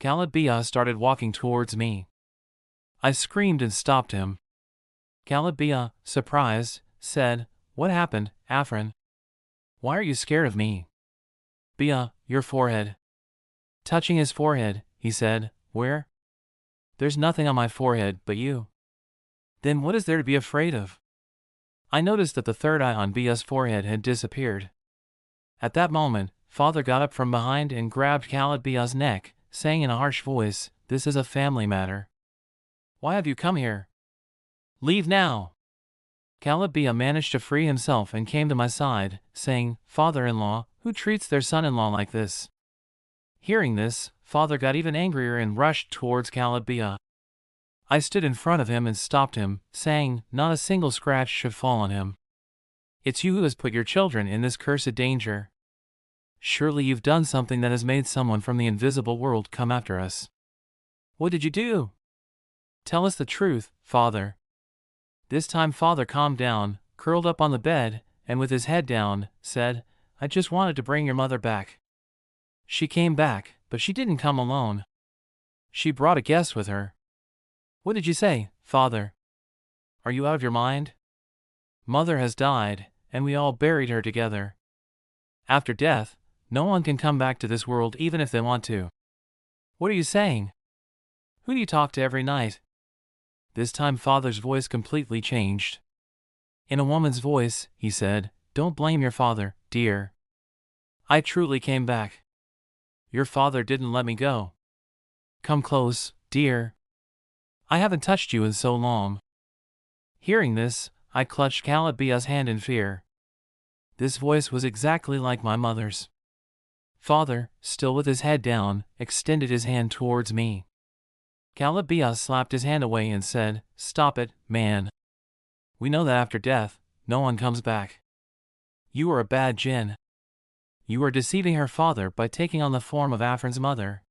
Ghalib Bhaiya started walking towards me. I screamed and stopped him. Ghalib Bhaiya, surprised, said, "What happened, Afrin? Why are you scared of me?" "Bhaiya, your forehead." Touching his forehead, he said, "Where?" "There's nothing on my forehead but you." "Then what is there to be afraid of?" I noticed that the third eye on Bhaiya's forehead had disappeared. At that moment, Father got up from behind and grabbed Ghalib Bhaiya's neck, saying in a harsh voice, "This is a family matter. Why have you come here? Leave now." Ghalib Bhaiya managed to free himself and came to my side, saying, "Father-in-law, who treats their son-in-law like this?" Hearing this, Father got even angrier and rushed towards Ghalib Bhaiya. I stood in front of him and stopped him, saying, "Not a single scratch should fall on him. It's you who has put your children in this cursed danger. Surely you've done something that has made someone from the invisible world come after us. What did you do? Tell us the truth, Father." This time Father calmed down, curled up on the bed, and with his head down, said, "I just wanted to bring your mother back. She came back, but she didn't come alone. She brought a guest with her." "What did you say, Father? Are you out of your mind? Mother has died, and we all buried her together. After death, no one can come back to this world even if they want to." "What are you saying? Who do you talk to every night?" This time Father's voice completely changed. In a woman's voice, he said, "Don't blame your father, dear. I truly came back. Your father didn't let me go. Come close, dear. I haven't touched you in so long." Hearing this, I clutched Ghalib Bhaiya's hand in fear. This voice was exactly like my mother's. Father, still with his head down, extended his hand towards me. Ghalib Bhaiya slapped his hand away and said, "Stop it, man. We know that after death, no one comes back. You are a bad jinn. You are deceiving her father by taking on the form of Afrin's mother.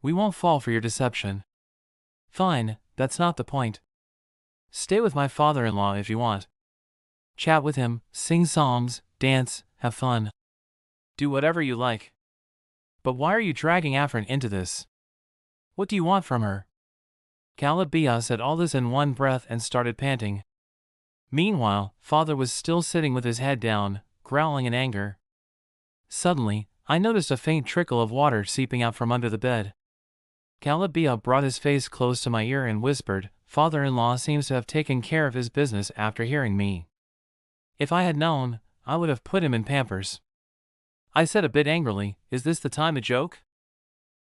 We won't fall for your deception." "Fine, that's not the point. Stay with my father-in-law if you want. Chat with him, sing songs, dance, have fun. Do whatever you like. But why are you dragging Afrin into this? What do you want from her?" Ghalib Bhaiya said all this in one breath and started panting. Meanwhile, Father was still sitting with his head down, growling in anger. Suddenly, I noticed a faint trickle of water seeping out from under the bed. Ghalib Bhaiya brought his face close to my ear and whispered, "Father-in-law seems to have taken care of his business after hearing me. If I had known, I would have put him in Pampers." I said a bit angrily, "Is this the time to joke?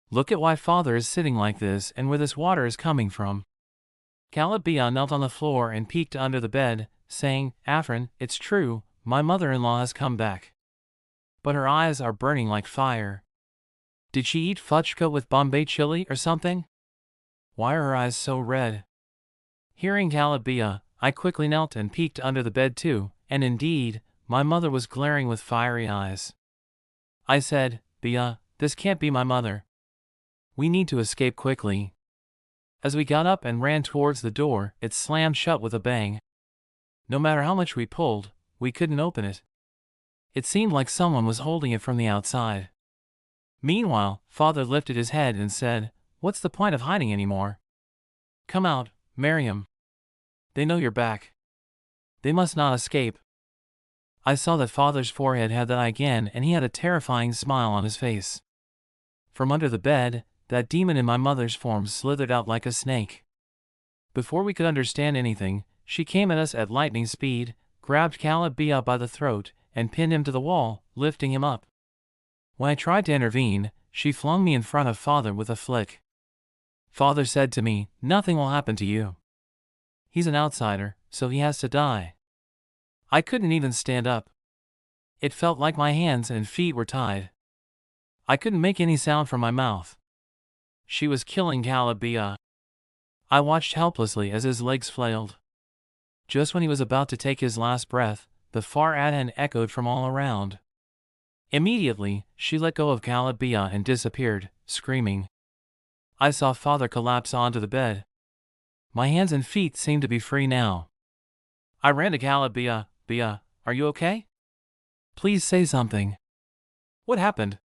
Look at why Father is sitting like this and where this water is coming from." Ghalib Bhaiya knelt on the floor and peeked under the bed, saying, "Afrin, it's true, my mother-in-law has come back. But her eyes are burning like fire. Did she eat fudgka with Bombay chili or something? Why are her eyes so red?" Hearing Ghalib Bhaiya, I quickly knelt and peeked under the bed too, and indeed, my mother was glaring with fiery eyes. I said, "Bhaiya, this can't be my mother. We need to escape quickly." As we got up and ran towards the door, it slammed shut with a bang. No matter how much we pulled, we couldn't open it. It seemed like someone was holding it from the outside. Meanwhile, Father lifted his head and said, "What's the point of hiding anymore? Come out, Miriam. They know you're back. They must not escape." I saw that Father's forehead had that eye again, and he had a terrifying smile on his face. From under the bed, that demon in my mother's form slithered out like a snake. Before we could understand anything, she came at us at lightning speed, grabbed Ghalib Bhaiya by the throat, and pinned him to the wall, lifting him up. When I tried to intervene, she flung me in front of Father with a flick. Father said to me, "Nothing will happen to you. He's an outsider, so he has to die." I couldn't even stand up. It felt like my hands and feet were tied. I couldn't make any sound from my mouth. She was killing Ghalib Bhaiya. I watched helplessly as his legs flailed. Just when he was about to take his last breath, the far adhan echoed from all around. Immediately, she let go of Ghalib Bhaiya and disappeared, screaming. I saw Father collapse onto the bed. My hands and feet seemed to be free now. I ran to Ghalib Bhaiya. "Bhaiya, are you okay? Please say something. What happened?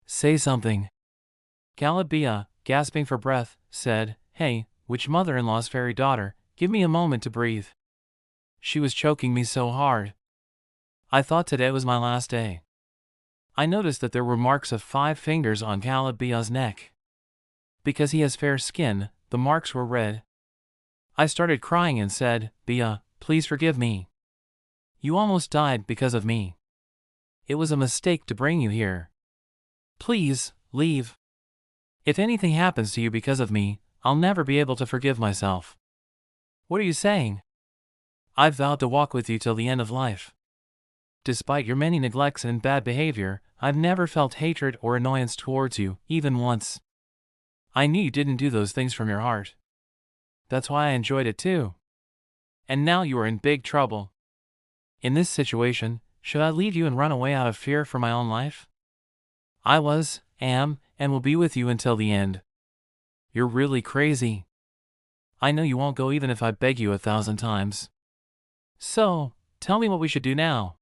Say something." Ghalib Bhaiya, gasping for breath, said, "Hey, which mother-in-law's fairy daughter, give me a moment to breathe." She was choking me so hard. I thought today was my last day. I noticed that there were marks of 5 fingers on Ghalib Bhaiya's neck. Because he has fair skin, the marks were red. I started crying and said, "Bhaiya, please forgive me. You almost died because of me. It was a mistake to bring you here. Please, leave. If anything happens to you because of me, I'll never be able to forgive myself." "What are you saying?" "I've vowed to walk with you till the end of life. Despite your many neglects and bad behavior, I've never felt hatred or annoyance towards you, even once. I knew you didn't do those things from your heart. That's why I enjoyed it too. And now you are in big trouble. In this situation, should I leave you and run away out of fear for my own life? I was, am, and will be with you until the end. You're really crazy. I know you won't go even if I beg you 1,000 times. So, tell me what we should do now.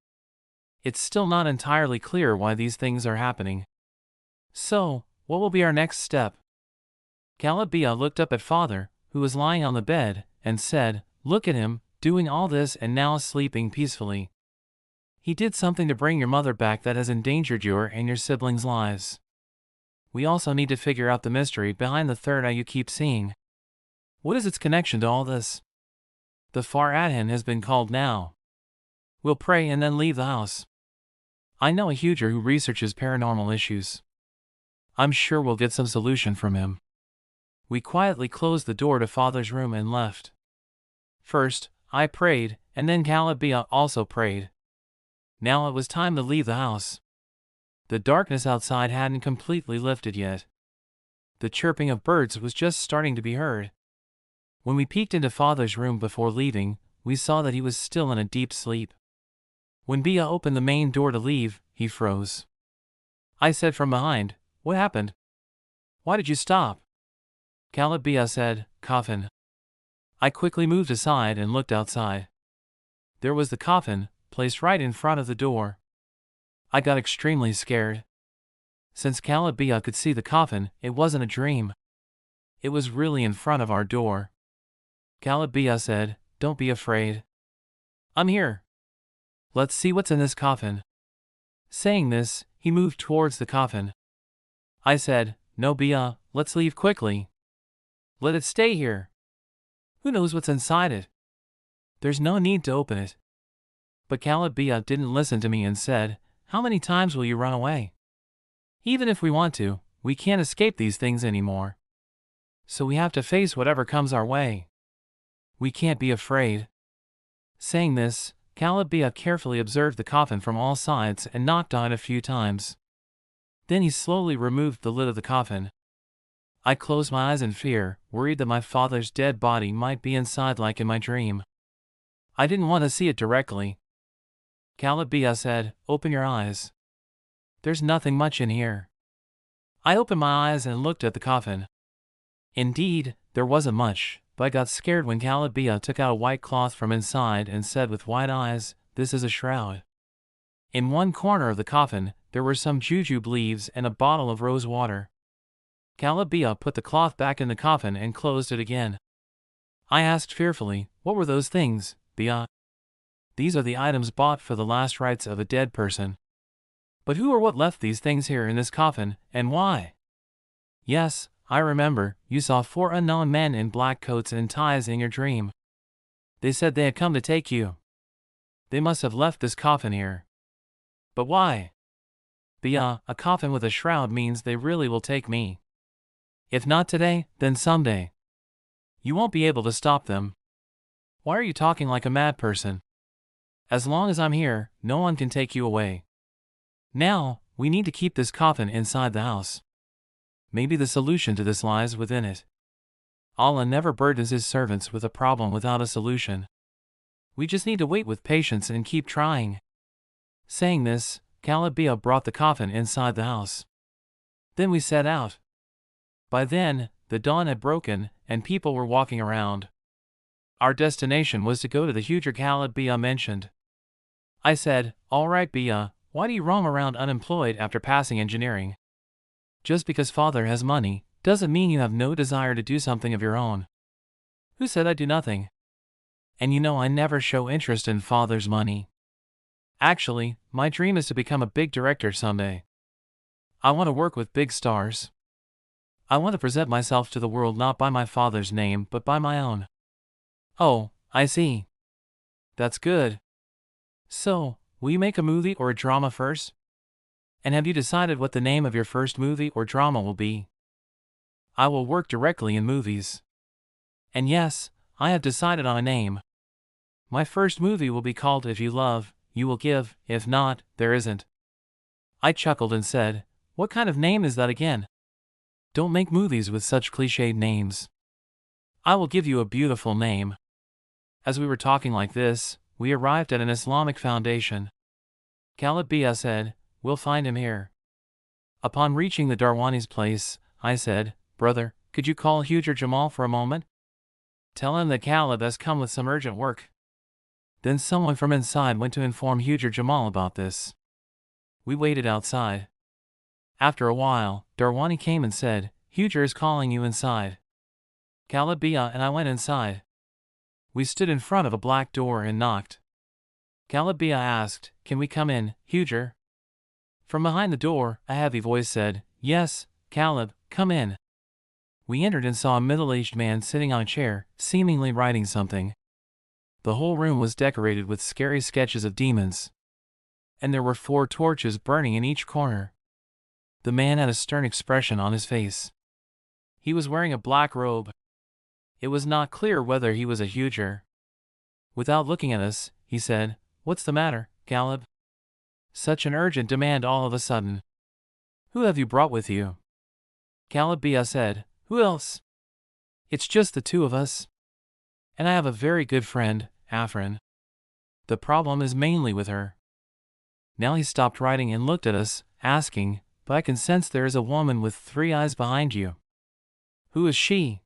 It's still not entirely clear why these things are happening. So, what will be our next step?" Ghalib Bhaiya looked up at father, who was lying on the bed, and said, "Look at him, doing all this and now sleeping peacefully. He did something to bring your mother back that has endangered your and your siblings' lives. We also need to figure out the mystery behind the third eye you keep seeing. What is its connection to all this? The Far Adhan has been called now. We'll pray and then leave the house. I know a huger who researches paranormal issues. I'm sure we'll get some solution from him." We quietly closed the door to father's room and left. First, I prayed, and then Ghalib Bhaiya also prayed. Now it was time to leave the house. The darkness outside hadn't completely lifted yet. The chirping of birds was just starting to be heard. When we peeked into father's room before leaving, we saw that he was still in a deep sleep. When Bhaiya opened the main door to leave, he froze. I said from behind, "What happened? Why did you stop?" Ghalib Bhaiya said, "Coffin." I quickly moved aside and looked outside. There was the coffin, placed right in front of the door. I got extremely scared. Since Ghalib Bhaiya could see the coffin, it wasn't a dream. It was really in front of our door. Ghalib Bhaiya said, "Don't be afraid. I'm here. Let's see what's in this coffin." Saying this, he moved towards the coffin. I said, "No Bhaiya, let's leave quickly. Let it stay here. Who knows what's inside it? There's no need to open it." But Ghalib Bhaiya didn't listen to me and said, "How many times will you run away? Even if we want to, we can't escape these things anymore. So we have to face whatever comes our way. We can't be afraid." Saying this, Ghalib Bhaiya carefully observed the coffin from all sides and knocked on it a few times. Then he slowly removed the lid of the coffin. I closed my eyes in fear, worried that my father's dead body might be inside like in my dream. I didn't want to see it directly. Ghalib Bhaiya said, "Open your eyes. There's nothing much in here." I opened my eyes and looked at the coffin. Indeed, there wasn't much, but I got scared when Ghalib Bhaiya took out a white cloth from inside and said with wide eyes, "This is a shroud." In one corner of the coffin, there were some jujube leaves and a bottle of rose water. Ghalib Bhaiya put the cloth back in the coffin and closed it again. I asked fearfully, "What were those things, Bhaiya?" "These are the items bought for the last rites of a dead person." "But who or what left these things here in this coffin, and why?" "Yes, I remember, you saw 4 unknown men in black coats and ties in your dream. They said they had come to take you. They must have left this coffin here." "But why?" "Bhaiya, a coffin with a shroud means they really will take me. If not today, then someday. You won't be able to stop them." "Why are you talking like a mad person? As long as I'm here, no one can take you away. Now, we need to keep this coffin inside the house. Maybe the solution to this lies within it. Allah never burdens his servants with a problem without a solution. We just need to wait with patience and keep trying." Saying this, Ghalib Bhaiya brought the coffin inside the house. Then we set out. By then, the dawn had broken, and people were walking around. Our destination was to go to the huge Ghalib Bhaiya mentioned. I said, "All right Bhaiya, why do you roam around unemployed after passing engineering? Just because father has money doesn't mean you have no desire to do something of your own. Who said I do nothing? And you know I never show interest in father's money. Actually, my dream is to become a big director someday. I want to work with big stars. I want to present myself to the world not by my father's name but by my own. Oh, I see. That's good. So, will you make a movie or a drama first? And have you decided what the name of your first movie or drama will be? I will work directly in movies. And yes, I have decided on a name. My first movie will be called If You Love, You Will Give, If Not, There Isn't. I chuckled and said, what kind of name is that again? Don't make movies with such cliched names. I will give you a beautiful name. As we were talking like this, we arrived at an Islamic foundation. Ghalib Bhaiya said, we'll find him here. Upon reaching the Darwani's place, I said, brother, could you call Huger Jamal for a moment? Tell him that Ghalib has come with some urgent work. Then someone from inside went to inform Huger Jamal about this. We waited outside. After a while, Darwani came and said, Huger is calling you inside. Ghalib Bhaiya and I went inside. We stood in front of a black door and knocked. Ghalib Bhaiya asked, can we come in, Huger? From behind the door, a heavy voice said, yes, Ghalib, come in. We entered and saw a middle-aged man sitting on a chair, seemingly writing something. The whole room was decorated with scary sketches of demons. And there were 4 torches burning in each corner. The man had a stern expression on his face. He was wearing a black robe. It was not clear whether he was a Huger. Without looking at us, he said, what's the matter, Ghalib? Such an urgent demand all of a sudden. Who have you brought with you? Ghalib Bhaiya said, who else? It's just the 2 of us. And I have a very good friend, Afrin. The problem is mainly with her. Now he stopped writing and looked at us, asking, but I can sense there is a woman with 3 eyes behind you. Who is she?